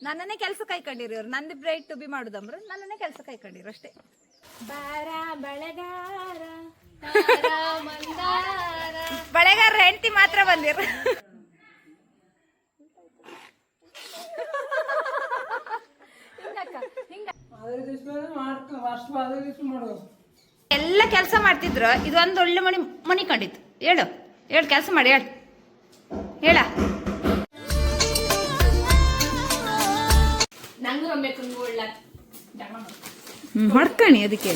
ನನ್ನನ್ನೇ ಕೆಲಸ ಕೈಕೊಂಡಿರಿ ಇವ್ರು. ನಂದು ಬ್ರೈಟ್ ಟು ಬಿ ಮಾಡುದಂಬ್ರು ನನ್ನನ್ನೇ ಕೆಲಸ ಕೈಕೊಂಡಿರು ಅಷ್ಟೇ. ಬಳೆಗಾರ ಹೆಂಡತಿ ಮಾತ್ರ ಬಂದಿರು. ಎಲ್ಲ ಕೆಲಸ ಮಾಡ್ತಿದ್ರು. ಇದೊಂದು ಒಳ್ಳೆ ಮಣಿ ಕಂಡಿತ್ತು. ಹೇಳು ಕೆಲಸ ಮಾಡಿ ಹೇಳ. ಹೊಡ್ಕಣಿ ಅದಕ್ಕೆ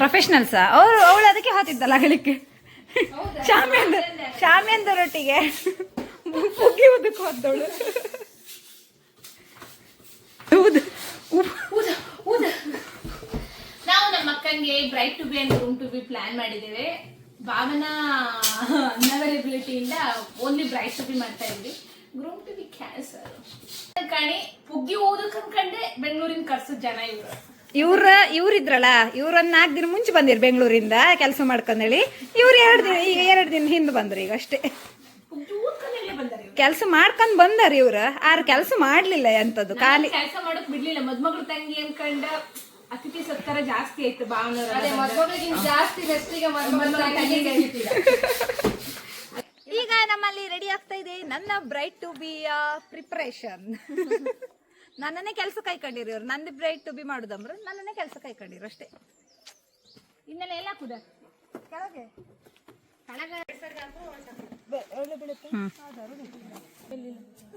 ಪ್ರೊಫೆಷನಲ್ಸ್ ಅವಳು ಅದಕ್ಕೆ ಹಾತಿದ್ದಲ್ಲ ಅಗಳಿಕೆ ಶಾಮ್ಯಂದರೊಟ್ಟಿಗೆ ಪುಗ್ಗಿ ಉದಕ್ಕೆ ಹೋದವಳು. ನಾವು ನಮ್ಮ ಅಕ್ಕಂಗೆ bride to be and groom to be plan ಮಾಡಿದ್ದೇವೆ. ಭಾವನಾ ಅನ್ಅವೈಲಬಿಲಿಟಿಯಿಂದ ಓನ್ಲಿ ಬ್ರೈಟ್ ಟು ಬಿ ಮಾಡ್ತಾ ಇದ್ವಿ. ರೂಮ್ ಟು ಬಿ ಕ್ಯಾನ್ಸರ್ ಕಣಿ ಪುಗ್ಗಿ ಓದಕ್ ಅನ್ಕಂಡೆ ಬೆಂಗಳೂರಿನ ಕರ್ಸದ್ ಜನ ಇವ್ರಿದ್ರಲ್ಲ, ಇವ್ರೊಂದ್ 4 ದಿನ ಮುಂಚೆ ಬಂದಿರ್ ಬೆಂಗಳೂರಿಂದ ಕೆಲಸ ಮಾಡ್ಕೊಂಡೇಳಿ. ಇವ್ರು 2 ದಿನ ಹಿಂದೆ ಬಂದ್ರು. ಈಗ ಅಷ್ಟೇ ಕೆಲಸ ಮಾಡ್ಕೊಂಡ್ ಬಂದಾರ ಇವ್ರು. ಆರ್ ಕೆಲಸ ಮಾಡ್ಲಿಲ್ಲ ಎಂತದ್ದು, ಖಾಲಿ ಕೆಲಸ ಮಾಡಕ್ ಬಿಡ್ಲಿಲ್ಲ. ಮದ್ಮಗಳು ತಂಗಿ ಅನ್ಕಂಡ ಅತಿಥಿ ಸತ್ಕಾರ ಜಾಸ್ತಿ ಆಯ್ತು. ಈಗ ನಮ್ಮಲ್ಲಿ ರೆಡಿ ಆಗ್ತಾ ಇದೆ ನನ್ನ ಬ್ರೈಟ್ ಟು ಬಿ ಪ್ರಿಪರೇಷನ್. ನನ್ನನ್ನೇ ಕೆಲಸ ಕೈಕೊಂಡಿರಿ ಇವ್ರು. ನಂದು ಬ್ರೈಟ್ ಟು ಬಿ ಮಾಡುದಂಬ್ರು ನನ್ನನ್ನೇ ಕೆಲಸ ಕೈಕೊಂಡಿರು ಅಷ್ಟೇ. ಇನ್ನೆಲ್ಲ ಎಲ್ಲ ಹಾಕುದ ಕೆಳಗೆ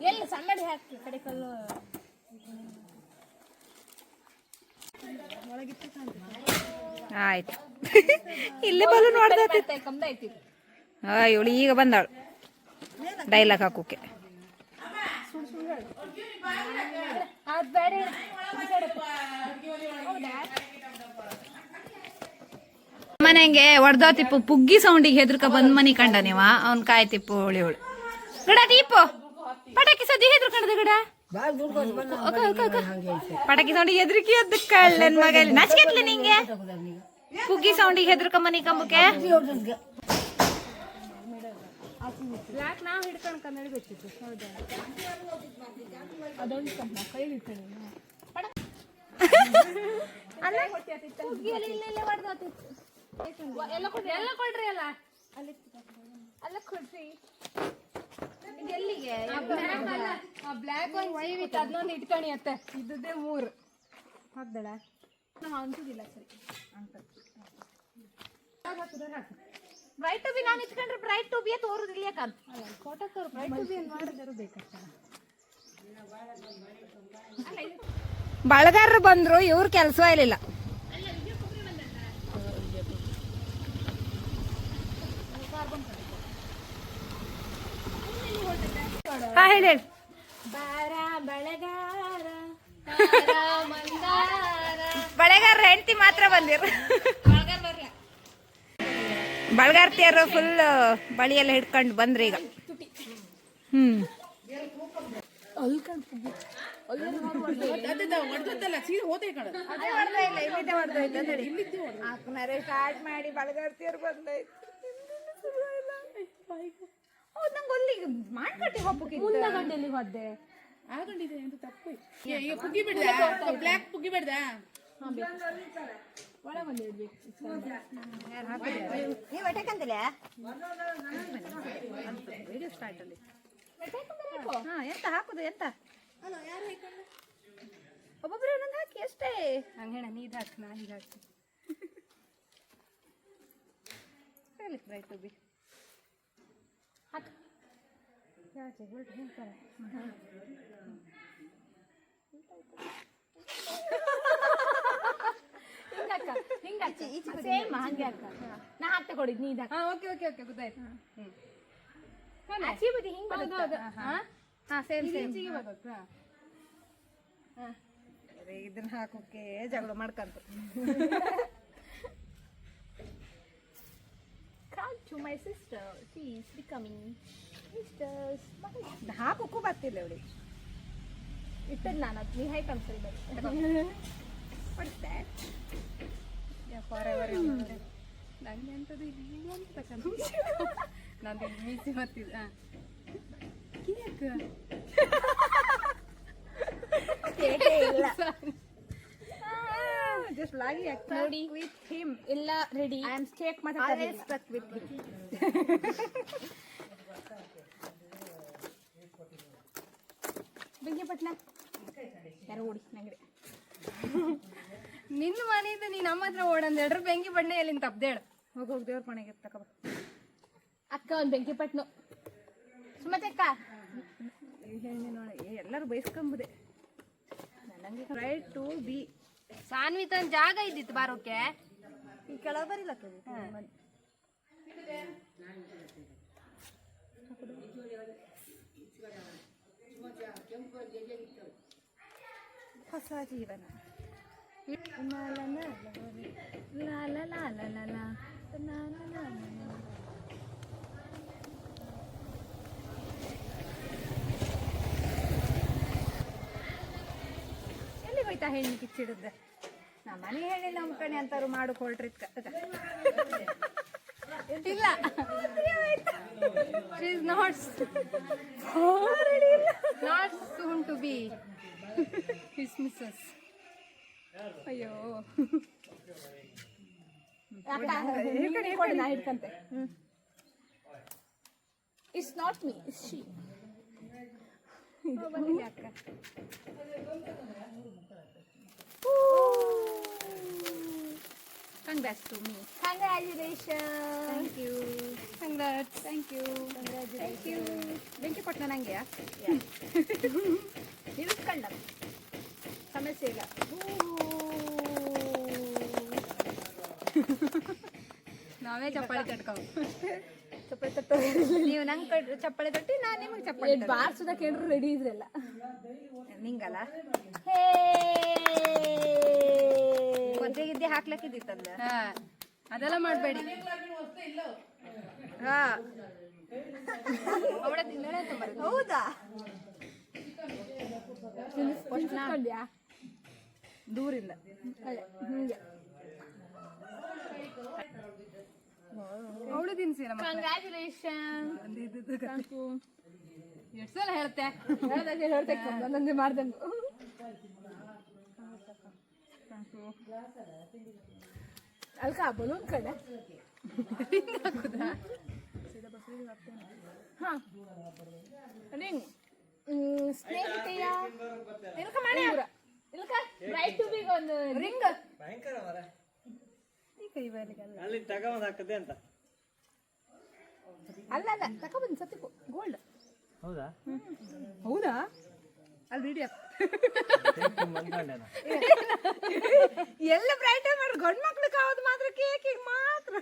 ಎಲ್ಲ ಸಣ್ಣಡಿ ಹಾಕಿ ಕಡೆ ಕಲ್ಲು ಆಯ್ತು. ಇಲ್ಲಿ ಬಲು ನೋಡ್ದ ಕಮ್ದೈತಿ. ಇವಳು ಈಗ ಬಂದಾಳು ಡೈಲಾಗ್ ಹಾಕೋಕೆ. ಮನೆಗೆ ಹೊಡ್ದೋತಿಪ್ಪು ಪುಗ್ಗಿ ಸೌಂಡಿಗೆ ಹೆದರ್ಕ ಬಂದ್ ಮನಿ ಕಂಡ ನೀವ. ಅವ್ನ್ ಕಾಯ್ತಿಪ್ಪು ಅವಳು ಗಡ ದೀಪು ಪಟಾಕಿ ಸದ್ಯ ಹೆದರ್ಕಂಡದ ಗಡ ಪಟಾಕಿ ಸೌಂಡಿಗೆ ಹೆದರ್ಕಿ ಅದ್ ಕಳ್ಳನ್ ಮಗ. ನಾಚಿಕೆತ್ಲಿ ನಿಂಗೆ ಪುಗ್ಗಿ ಸೌಂಡಿಗೆ ಹೆದರ್ಕ ಮನಿ ಕಂಬಕ್ಕೆ. ನಾವು ಹಿಡ್ಕೊಂಡು ಕನ್ನಡಿ ಗೊತ್ತಿತ್ತು. ಹೌದಾ ಅದೊಂದು ಕೈ ಹಿಡ್ಕೊಂಡು ಎಲ್ಲ ಕೊಡ್ರಿ ಅಲ್ಲ ಅಲ್ಲ ಕೊಡ್ರಿ. ಎಲ್ಲಿಗೆ ಬ್ಲ್ಯಾಕ್ ಒಂದು ವೈವ್ ಇತ್ತು ಅದನ್ನೊಂದು ಇಟ್ಕಣಿ ಅತ್ತೆ. ಇದ್ದದ್ದೇ 3 ಹಾಕ್ದಳ ನಾವು ಅನ್ಸುದಿಲ್ಲ. ಸರಿ ಬ್ರೈಟ್ ಟು ಬಿ ನಾನು ಇಟ್ಕೊಂಡ್ರೆ ಬ್ರೈಟ್ ಟು ಬಿ ತೋರುದಿಲ್ಲ. ಯಾಕಂತ ಫೋಟೋಕ್ಕೆ ಬ್ರೈಟ್ ಟು ಬಿ ಮಾಡಿದ್ರು ಬೇಕಾಗ್ತದೆ. ಬಳಗಾರರು ಬಂದ್ರು, ಇವ್ರ ಕೆಲಸ ಇರಲಿಲ್ಲ. ಹಾ ಹೇಳಿ ಬಳೆಗಾರ ಹೆಂಡತಿ ಮಾತ್ರ ಬಂದಿರು. ಬಳಗಾರ್ತಿಯರು ಫುಲ್ ಬಳಿಯೆಲ್ಲ ಹಿಡ್ಕೊಂಡು ಬಂದ್ರಿ ಈಗ. ಸ್ಟಾರ್ಟ್ ಮಾಡಿ ಬಳಗಾರ್ತಿಯರು ಬಂದಾಯ್ತು. ನಂಗೆ ಅಲ್ಲಿಗೆ ಮಾಡ್ಕಟ್ಟಿ ಹಬ್ಬಕ್ಕೆ ಮುಂದಗಂಡೆಯಲ್ಲಿ ಹೋದೆ ಆಗಂಡಿದೆ ಅಂತ ತಪ್ಪು. ಈಗ ಪುಗ್ಗಿ ಬಿಡ್ದ ಬ್ಲ್ಯಾಕ್ ಪುಗ್ಗಿ ಬಿಡ್ದ ಒಳಗೊಂದು ಇಡ್ಬೇಕು. ನೀವು ಹೊಟ್ಟೆಕಂತಿಲ್ಲ ವಿಡಿಯೋ ಸ್ಟಾರ್ಟ್ ಅಲ್ಲಿ ಎಂತ ಹಾಕುದು ಎಂತ ಒಬ್ಬೊಬ್ಬರು ಒಂದೊಂದು ಹಾಕಿ ಅಷ್ಟೇ. ಹಂಗೇಣ ನೀದು ಹಾಕಿ ನಾ ಹೀಗೆ ಹಾಕಿ ಹೇಳಿ ಬ್ರೈಟ್ ಟು ಬಿ ಹಾಕಿ ಯಾಕೆ ಹೊರಟು ಹೇಳ್ತಾರೆ. ಸೇಮ್ ಹಂಗೆ ಅಕ್ಕ ನಾ ಹಾಕ್ತಾ ಕೊಡಿದ್ ನೀ ಇದಾಕ. ಓಕೆ ಓಕೆ ಓಕೆ ಗೊತ್ತಾಯ್ತು. ಆಚೆ ಬದಿ ಹಿಂಗೆ ಬರುತ್ತೆ. ಹಾ ಸೇಮ್ ಸೇಮ್ ಬರುತ್ತಾ ಇದನ್ನ ಹಾಕೋಕೆ ಜಗಳ ಮಾಡ್ಕಂತ. Come to my sister. She is becoming sisters. ಹಾಕೋಕ್ಕೂ ಬರ್ತಿಲ್ಲ ಅವಳಿಗೆ. ಇಟ್ಟದ್ ನಾನು ಅದು ನೀ ಹೈ ಕನ್ಸಲ್ ಕೊಡ್ತೆ ನಂಗೆ ಅಂತದ್ದು ಇಲ್ಲಿ ಅಂತ ತಕ್ಕಂತ ನಂದು ಮೀಸಿ ಮತ್ತಿದ ಜಸ್ಟ್ ಲಾಗಿ ನೋಡಿ ವಿತ್ ಹಿಮ್ ಎಲ್ಲ ರೆಡಿ ಐ ಆಮ್ ಸ್ಟೇಕ್ ಮಾಡಿ ಸ್ಟಕ್ ವಿತ್ ಬೆಂಕಿಪಟ್ನ ಯಾರು ಓಡಿ ನಂಗಡೆ ನಿನ್ನ ಮನೆಯಿಂದ ನೀ ನಮ್ಮ ಹತ್ರ ಓಡಂದ ಹೇಳ್ರಿ ಬೆಂಕಿ ಬಣ್ಣ ಎಲ್ಲಿಂದ ತಪ್ದೇಳು ಹೋಗಿ ದೇವ್ರ ಮನೆಗೆ ತಕೋ ಅಕ್ಕ ಒಂದು ಬೆಂಕಿಪಟ್ನು ಸುಮತಕ್ಕ ಎಲ್ಲರೂ ಬಯಸ್ಕೊಂಬುದೆ ನನಗೆ ರೈಟ್ ಟು ಬಿ ಸಾನ್ವಿತ ಜಾಗ ಇದ್ದಿತ್ತು ಬಾರೋಕೆ ಈ ಕೆಳಗೆ ಬರಿಲ್ಲ ಹೊಸ ಜೀವನ ಎಲ್ಲಿ ಹೋಯ್ತಾ ಹೆಣ್ಣು ಕಿಚ್ಚಿಡುತ್ತೆ ನಮ್ಮ ಮನೆ ಹೇಳಿ ನಮ್ಮ ಕಣೆ ಅಂತಾರು ಮಾಡಿಕೊಳ್ರಿ ಇಲ್ಲ she is not soon to be his missus. ಅಯ್ಯೋ ನಾ ಹಿಡ್ಕಂತೆ it's not me it's she ಅಕ್ಕ Congrats to me. Congratulations. Thank you. Congrats. Thank you. Thank you. ಬೆಂಕಿ ಪಟ್ಟಣ ನಂಗೆಯಾ ನಿಲ್ಸ್ಕೊಂಡ ಸಮಸ್ಯೆ ಇಲ್ಲ ನಾವೇ ಚಪ್ಪಾಳಿ ಕಟ್ಕೊ ಚಪ್ಪಲಿ ತಟ್ಟು ನೀವು ನಂಗೆ ಚಪ್ಪಲಿ ತಟ್ಟಿ ನಾನು ನಿಮಗೆ ಚಪ್ಪಲಿ ಬಾರ್ಸುದ ಕೇಳ್ರು ರೆಡಿ ಇದ್ರಲ್ಲ ನಿಂಗಲ್ಲ ಒದ್ದೆ ಗಿದ್ದೆ ಹಾಕ್ಲಕ್ಕಿದ್ದಿತ್ತಲ್ಲ ಅದೆಲ್ಲ ಮಾಡಬೇಡಿ ಹಾ ಅವಳ ತಿಂಗಳೇ ಹೌದಾ ದೂರಿಂದ ಅವಳು ತಿನ್ಸಿರ ಕಂಗ್ರ್ಯಾಚುಲೇಷನ್ ಎಷ್ಟು ಸಲ ಹೇಳ್ತೆ ಹೇಳ್ತೆ ಒಂದೊಂದೇ ಮಾಡ್ದಂಗು ಅಲ್ಕ ಬಲೂನ್ ಕಡೆ ಹಾ ರಿಂಗ್ ಸ್ನೇಹಿತೆಯ ಇಲ್ಕ ಮಾಡಿ ಇಲ್ಕ ರೈಟ್ ಟು ಬಿಗ್ ಒಂದು ರಿಂಗ್ ಭಯಂಕರ ಮರ ಈ ಕೈ ಬರಲಿಕ್ಕೆ ಅಲ್ಲಿ ತಗೊಂಡ್ ಹಾಕದೆ ಅಂತ ಅಲ್ಲ ಅಲ್ಲ ತಗೊಬಂದು ಸತ್ತಿ ಗೋಲ್ಡ್ ಹೌದಾ ಹೌದಾ ಅಲ್ಲಿ ವಿಡಿಯೋ ಬಂದ್ಕೊಂಡೇನ ಎಲ್ಲ ಬ್ರೈಟ್ ಮಾಡಿ ಗಂಡು ಮಕ್ಳಿಗೆ ಆಗೋದು ಮಾತ್ರ ಕೇಕಿಗೆ ಮಾತ್ರ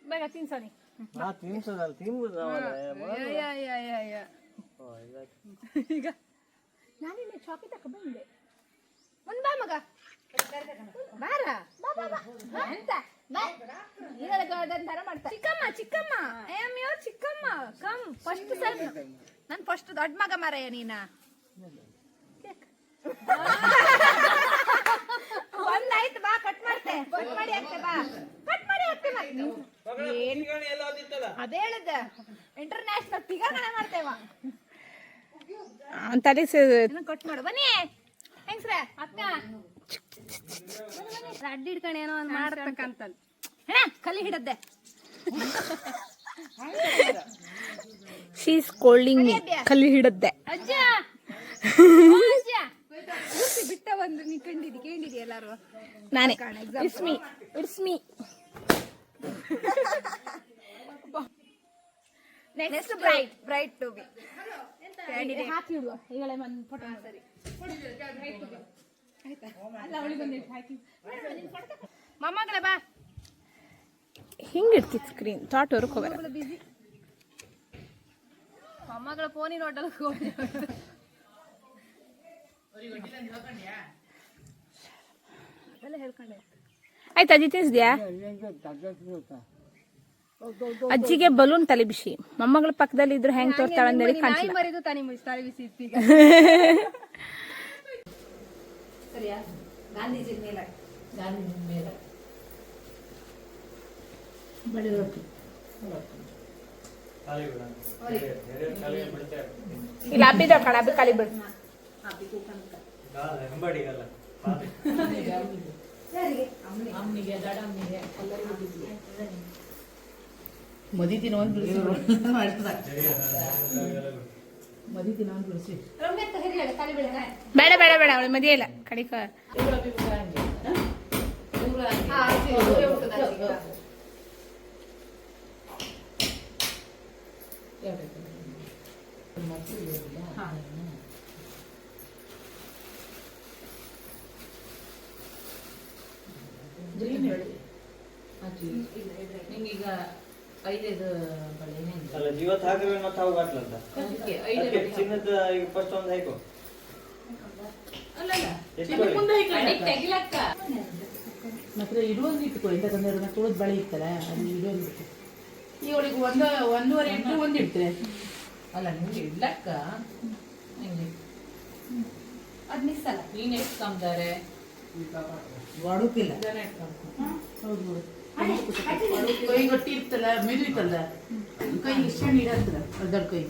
ಬೇಗ ತಿನ್ಸೋಣಿ ನಾ ತಿನ್ಸೋದಲ್ಲ ತಿನ್ಬೋದು ಈಗ ನಾನಿನ್ನೆ ಚಾಕಿ ತಕ ಬಂದೆ ಒಂದು ಬಾ ಮಗ ಬಾರ ಬಾ ಬಾ ಬಾ ಅಂತ ಚಿಕ್ಕಮ್ಮ ಚಿಕ್ಕಮ್ಮ ಐ ಆಮ್ ಯೋರ್ ಚಿಕ್ಕಮ್ಮ ಕಮ್ ಫಸ್ಟ್ ಸನ್ ನನ್ ಫಸ್ಟ್ ದೊಡ್ಡ ಮಗ ಮಾರಯ್ಯ ನೀನ ಒಂದಾಯ್ತು ಬಾ ಕಟ್ ಮಾಡ್ತೆ ಕಟ್ ಮಾಡಿ ಹಾಕ್ತೆ ಬಾ ಕಟ್ ಮಾಡಿ ಹಾಕ್ತೆ ಅದೇ ಹೇಳಿದ್ದ ಇಂಟರ್ನ್ಯಾಷನಲ್ ತಿಗಾಗಣ ಮಾಡ್ತೇವ ತಲೆ ಕಟ್ ಮಾಡು ಬನ್ನಿ ಹೆಂಗ್ಸ್ರೆ ಅಕ್ಕ ಅಡ್ಡಿ ಹಿಡ್ಕೊಂಡು ಏನೋ ಒಂದು ಮಾಡತಕ್ಕಂತಲ್ ಕಲಿ ಹಿಡದ್ದೆ ಶೀಸ್ ಕೋಲ್ಡಿಂಗ್ ಕಲ್ಲಿ ಹಿಡದ್ದೆ ಅಜ್ಜ ಬಿಟ್ಟ ಒಂದು ನೀ ಕೇಳಿದಿ ಎಲ್ಲಾರು ನಾನೇ it's me next bride to be ಹಾಕಿ ಇಡುವ ಈಗಲೇ ಒಂದು ಫೋಟೋ ಸರಿ ಮೊಮ್ಮಗಳೇ ಬಾ ಹಿಂಗಿಡ್ತಿತ್ತು ಸ್ಕ್ರೀನ್ ಥಾಟ್ ಹೊರಕೋಬೇಡ ಬಿಸಿ ಮೊಮ್ಮಗಳ ಫೋನಿನ ಹೋಟೆಲ್ ಹೋಗಿ ಅದೆಲ್ಲ ಹೇಳ್ಕೊಂಡೆ ಆಯ್ತು ಅಜ್ಜಿ ತಿನ್ಸಿದ್ಯಾ ಅಜ್ಜಿಗೆ ಬಲೂನ್ ತಲೆ ಬಿಸಿ, ಮೊಮ್ಮಗಳ ಪಕ್ಕದಲ್ಲಿ ಇದ್ರು ಹೆಂಗ್ ತೋರ್ತಾಳ ಅಂದೇಳಿ ನಾಯಿ ಕಾಣಿಸಿಲ್ಲ. ಮರಿದು ತಾನೇ ತಲೆ ಬಿಸಿ ಇತ್ತು ಈಗ. ಸರಿಯಾ? ಗಾಂಧೀಜಿ ಮೇಲೆ ಖಾಲಿ ಬಿಡ ಖಾಲಿ ಬಿಡ್ತೆ ಇಲ್ಲಿ ಹಬ್ಬಿದ ಕಡ ಹಬ್ಬಿ ಖಾಲಿ ಬಿಡು. ಹೆಂಬಡಿಗಲ್ಲ ಖಾಲಿ ಮದಿತಿನ ಒಂದು ಬಿಡಿಸಿ ಮದಿತಿನ ಒಂದು ಬಿಡಿಸಿ ಬೇಡ ಬೇಡ ಬೇಡ ಅವಳು ಮದಿಯ ಇಲ್ಲ ಕಡಿಕ. ನಿಂಗೀಗ 5 ಬಳೆ ಅಲ್ಲ ಜೀವತ್ ಹಾಕಿದ್ರೆ ಮತ್ತೆ ಅವು ಹಾಕ್ಲಂತ ಅದಕ್ಕೆ ಚಿನ್ನದ ಈಗ ಫಸ್ಟ್ ಒಂದು ಹಾಕೋ ಮಾತ್ರ ಇಡುವಂದು ಇಟ್ಕೊ, ಯಾಕಂದ್ರೆ ಮತ್ತೆ ಉಳಿದ ಬಳೆ ಇರ್ತಲ್ಲ ಅದು ಇಡುವಂದು ಇಟ್ಟು ಇವಳಿಗೆ 1.5 ಇಟ್ಟು ಒಂದು ಇಡ್ತೇನೆ. ಅಲ್ಲ ನಿಮ್ಗೆ ಇಡ್ಲಕ್ಕ ಹಿಂಗೆ ಅದ್ ಮಿಸ್ ಅಲ್ಲ. ನೀನು ಎಷ್ಟು ಕಮ್ದಾರೆ ವಾಡುಕಿಲ್ಲ ಹೌದು. ಕೈ ಗಟ್ಟಿ ಇರ್ತಲ್ಲ, ಮೆದು ಇರ್ತಲ್ಲ, ಕೈ ಇಷ್ಟ ನೀಡತ್ತಲ್ಲ ದೊಡ್ಡ ಕೈ.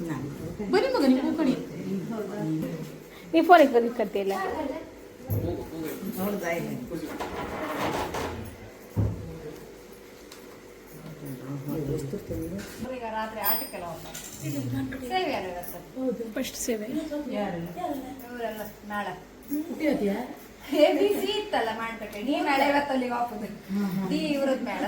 ಬನ್ನಿ ಮಗ ನೀವು ಕಡಿ ನೀ ಫೋನಿಗೆ ಬಂದು ಕರ್ತಿಲ್ಲ. ಈಗ ರಾತ್ರಿ ಆಟಕ್ಕೆಲ್ಲ ಹೋಗ್ತಾರೆ. ಸೇವೆ ಯಾರು ಇವತ್ತು? ಫಸ್ಟ್ ಸೇವೆ ಇವರೆಲ್ಲ ನಾಳೆ ಹುಟ್ಟಿಯತ್ಯಾ ABC ಇತ್ತಲ್ಲ ಮಾಡ್ಬೇಕೆ. ನೀ ಮೇಳ ಇವತ್ತು ಅಲ್ಲಿಗೆ ಹಾಕುದು ಈ ಇವ್ರದ್ ಮೇಳ.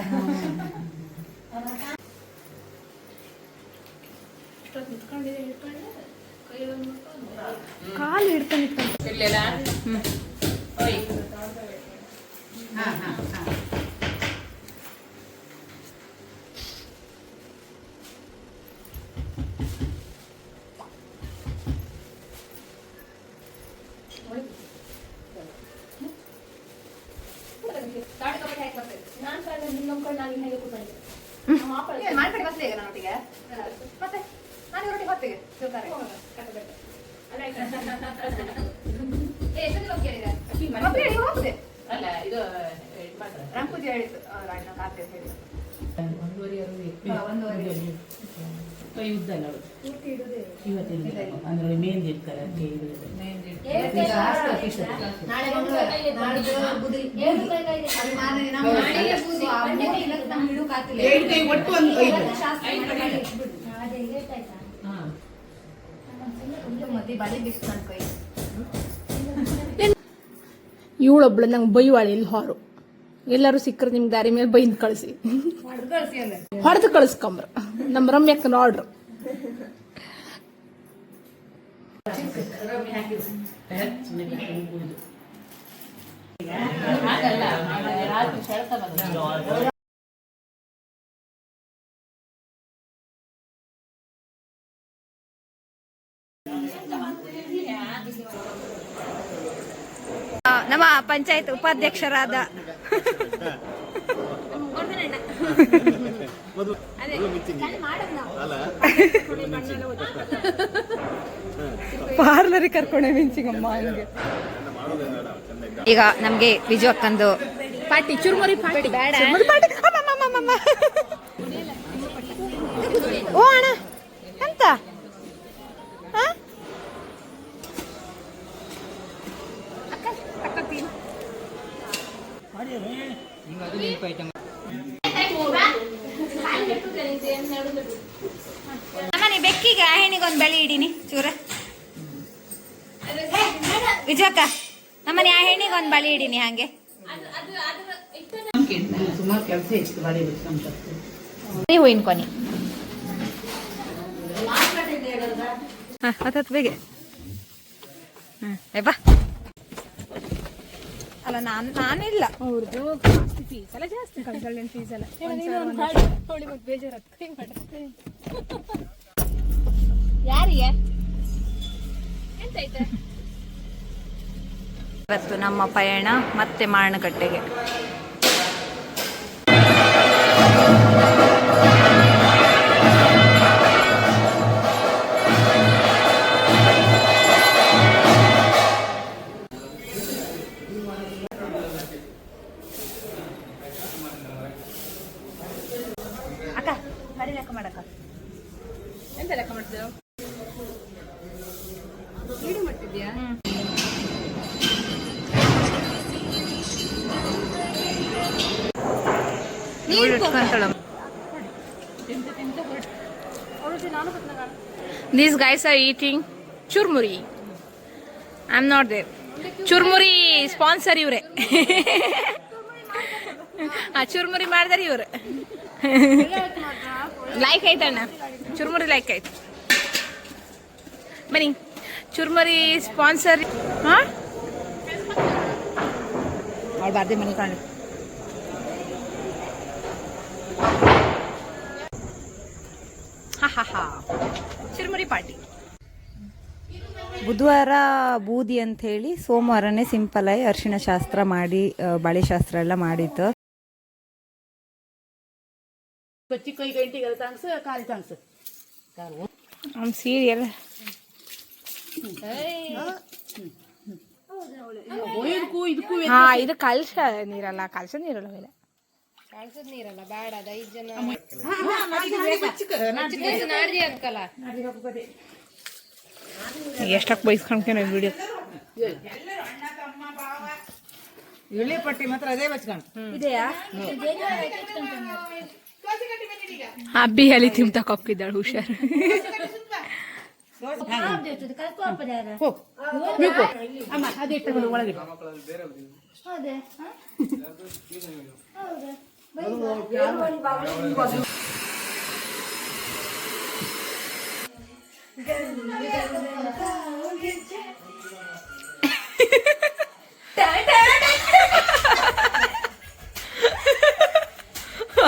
ಕಾಲು ಹಿಡ್ಕೊಂಡು ಇರ್ಲಿಲ್ಲ. ಓಯ್ ಹಾ ಹಾ ಹಾ ಮಾಡ್ಬೇಡಿ ಬಸ್ಲಿ ಈಗ ನನ್ನೊಟ್ಟಿಗೆ. ಮತ್ತೆ ನಾನು ಇವರೊಟ್ಟಿಗೆ ಹೊತ್ತಿಗೆ ತಿಳ್ತಾರೆ. ಹೋಗ್ತದೆ ಅಲ್ಲ ಇದು ಮಾತ್ರ ರಂಪೂಜಿ ಹೇಳಿತ್ತು ಖಾತೆ ಹೇಳಿ 1.5 ಕೈ ಉದ್ದಲ್ಲ ಅವಳು ಇವತ್ತಿನ ಅಂದ್ರೆ ಮೆಹಂದಿ ಇರ್ತಾರೆ ನಾಳೆ ಬುದ್ಧಿ ಕೈ ಒಟ್ಟು ಒಂದು 5 ಮದ್ದೆ ಬಳಿ ಬಿಟ್ಟು ನನ್ನ ಕೈ ಇವಳೊಬ್ಳು ನಂಗೆ ಬೈವಾಳೆ ಇಲ್ಲಿ ಹೊರು. ಎಲ್ಲರೂ ಸಿಕ್ಕರು ನಿಮ್ಗೆ ದಾರಿ ಮೇಲೆ ಬೈದು ಕಳಿಸಿ, ಹೊಡೆದು ಕಳಿಸ್ಕೊಂಬ್ರ. ನಮ್ಮ ರಮ್ಯಕ್ಕನ ಆರ್ಡ್ರು. ನಮ್ಮ ಪಂಚಾಯತ್ ಉಪಾಧ್ಯಕ್ಷರಾದ ಪಾರ್ಲರಿಗೆ ಕರ್ಕೊಂಡೆ ಮಿಂಚಿಗಮ್ಮ ಹಂಗೆ. ಈಗ ನಮ್ಗೆ ವಿಜು ಅಕ್ಕಂದು ಪಾರ್ಟಿ ಚುರುಮುರಿ ಪಾರ್ಟಿ ಬೇಡ. ಓ ಅಣ್ಣ ಅಂತ ಅಮ್ಮನಿ ಬೆಕ್ಕಿಗೆ ಆ ಹೆಣ್ಣಿಗೊಂದು ಬೆಳೆ ಇಡೀನಿ ಚೂರ. ವಿಜಯಕ್ಕ ನಮ್ಮನೆ ಆ ಹೆಣ್ಣಿಗೊಂದು ಬಳಿ ಇಡೀನಿ ಹಂಗೆ. ಸುಮಾರು ಕೆಲಸ ಇತ್ತು ಬಳೆ ಬಿಡ್ಕೊಂತ ಹೂವಿನ ಕೊನಿ ಹತ್ತು ಬೇಗ ಬಾ. ಅಲ್ಲ ನಾನಿಲ್ಲ ಅವ್ರದ್ದು ಫೀಸ್ ಎಲ್ಲ ಜಾಸ್ತಿ, ಕನ್ಸಲ್ಟೆಂಟ್ ಫೀಸ್ ಎಲ್ಲ. ಯಾರಿಗೆ ಎಂತೈತೆ? ಇವತ್ತು ನಮ್ಮ ಪಯಣ ಮತ್ತೆ ಮಾರಣಕಟ್ಟೆಗೆ. ಮಾಡ್ತಿದ್ಯಾ? These guys are eating churmuri. I'm not there. Churmuri sponsor ಇವ್ರೆ. ಚುರ್ಮುರಿ ಮಾಡಿದಾರೆ ಇವ್ರು. ಲೈಕ್ ಆಯ್ತಣ್ಣ, ಚುರ್ಮುರಿ ಲೈಕ್ ಆಯ್ತು. ಬನ್ನಿ, ಚುರ್ಮುರಿ ಸ್ಪಾನ್ಸರ್. ಹಾ ಅವಳು ಬಾರ್ದೆ ಮನೆ ಕಾಣಿ. ಹಾ ಚುರ್ಮುರಿ ಪಾರ್ಟಿ. ಬುಧವಾರ ಬೂದಿ ಅಂತ ಹೇಳಿ ಸೋಮವಾರನೇ ಸಿಂಪಲ್ ಆಗಿ ಅರಿಶಿಣ ಶಾಸ್ತ್ರ ಮಾಡಿ ಬಳೆ ಶಾಸ್ತ್ರ ಎಲ್ಲ ಮಾಡಿತ್ತು. ಚಿಕ್ಕ ಗಂಟೆಗೆ ತಾಂಗ್ಸು ಕಾಲು ತಾಂಗ್ಸು ಸೀರಿಯಲ್ ಹಾ ಇದು ಕಲ್ಸ ನೀರಲ್ಲ, ಕಲ್ಸದ ನೀರಲ್ಲ ಮೇಲೆ ಕಳ್ಸದ್ ನೀರಲ್ಲ ಬೇಡ, ಅದು 5 ಜನ ನಾಡ್ದಿ ಹಾಕಲ್ಲ. ಎಷ್ಟಕ್ಕೆ ಬೈಸ್ಕೊಂಡ್ಕೇನ ವಿಡಿಯೋ ಇಳ್ಳಿ ಪಟ್ಟಿ ಮಾತ್ರ ಅದೇ ಬಚ್ಕೊಂಡು ಇದೆಯಾ? ಅಬ್ಬಿ ಹೇಳಿ ತಿಂತ ಕೊಕ್ಕಿದ್ದಾಳು, ಹುಷಾರು. ಅಮ್ಮ ಅದೇ ತಗೊಂಡು ಒಳಗೆ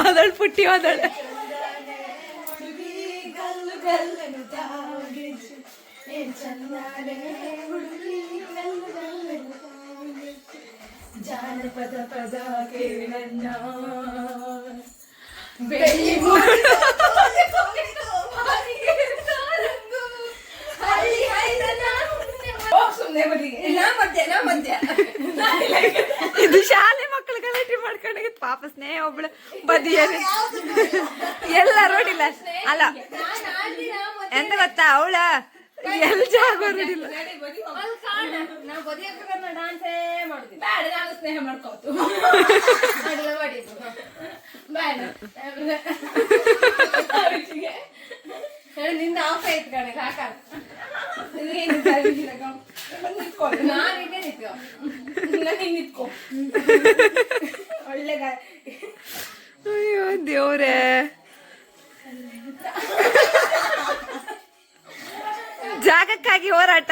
ಅದಳು ಪುಟ್ಟಿ ಅದಳು. ಜಾನಪದ ಪದ ಕೇಳಣ್ಣ ಬೆಳ್ಳಿ ಇದು ಶಾಲೆ ಮಕ್ಕಳು ಗಲಾಟೆ ಮಾಡ್ಕೊಂಡಾಗ ಪಾಪ ಸ್ನೇಹ ಒಬ್ಳು ಬದಿಯಲ್ಲಿ ಎಲ್ಲ ರೋಡಿಲ್ಲ ಅಲ್ಲ ಎಂತ ಗೊತ್ತಾ, ಅವಳ ಎಲ್ಲಿ ಜಾಗ ರೋಡಿಲ್ಲ. ಸ್ನೇಹ ಮಾಡ್ಕೋತು ನಿಂದ ಆಫ್ ಆಯ್ತು ಕಣೆ ಸಾಕ. ಅಯ್ಯೋ ದೇವ್ರೇ, ಜಾಗಕ್ಕಾಗಿ ಹೋರಾಟ.